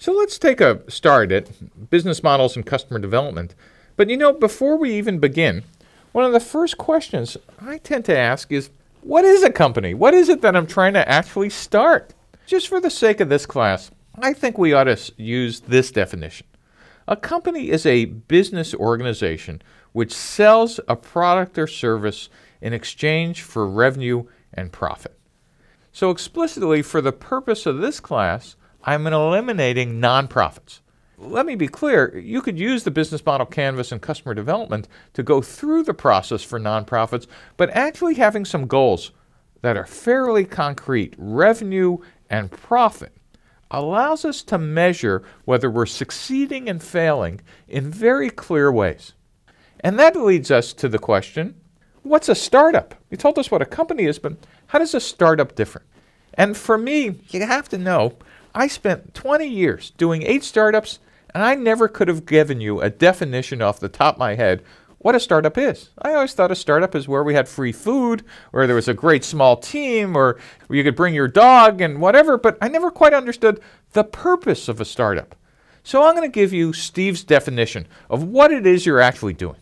So let's take a start at business models and customer development. But before we even begin, one of the first questions I tend to ask is, what is a company? What is it that I'm trying to actually start? Just for the sake of this class, I think we ought to use this definition. A company is a business organization which sells a product or service in exchange for revenue and profit. So explicitly, for the purpose of this class, I'm eliminating nonprofits. Let me be clear, you could use the business model canvas and customer development to go through the process for nonprofits, but actually having some goals that are fairly concrete, revenue and profit, allows us to measure whether we're succeeding and failing in very clear ways. And that leads us to the question, what's a startup? You told us what a company is, but how does a startup differ? And for me, you have to know, I spent 20 years doing 8 startups, and I never could have given you a definition off the top of my head what a startup is. I always thought a startup is where we had free food, or there was a great small team, or where you could bring your dog and whatever, but I never quite understood the purpose of a startup. So I'm going to give you Steve's definition of what it is you're actually doing.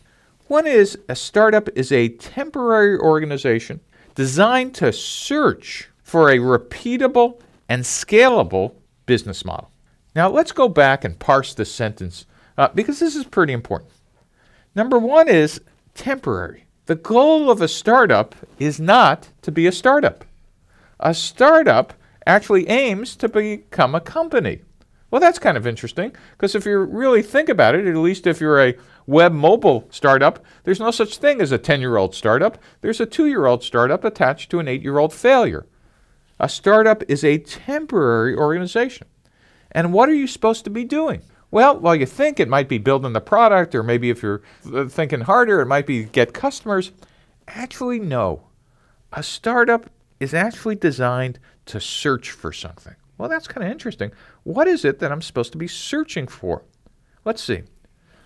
One is, a startup is a temporary organization designed to search for a repeatable and scalable business model. Now let's go back and parse this sentence because this is pretty important. Number one is temporary. The goal of a startup is not to be a startup. A startup actually aims to become a company. Well, that's kind of interesting, because if you really think about it, at least if you're a web mobile startup, there's no such thing as a 10-year-old startup. There's a 2-year-old startup attached to an 8-year-old failure. A startup is a temporary organization. And what are you supposed to be doing? Well, while you think it might be building the product, or maybe if you're thinking harder, it might be get customers. Actually, no. A startup is actually designed to search for something. Well, that's kind of interesting. What is it that I'm supposed to be searching for? Let's see.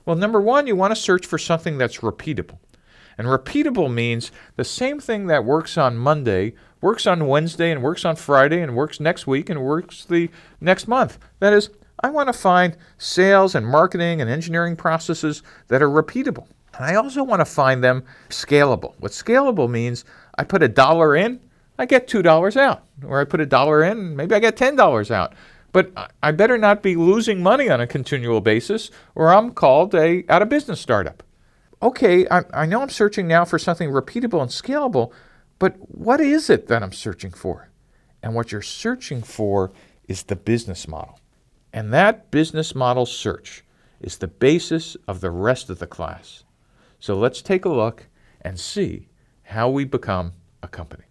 Well, number one, you want to search for something that's repeatable. And repeatable means the same thing that works on Monday works on Wednesday and works on Friday and works next week and works the next month. That is, I want to find sales and marketing and engineering processes that are repeatable. And I also want to find them scalable. What scalable means, I put $1 in, I get $2 out. Or I put $1 in, maybe I get $10 out. But I better not be losing money on a continual basis, or I'm called a out-of-business startup. Okay, I know I'm searching now for something repeatable and scalable, but what is it that I'm searching for? And what you're searching for is the business model. And that business model search is the basis of the rest of the class. So let's take a look and see how we become a company.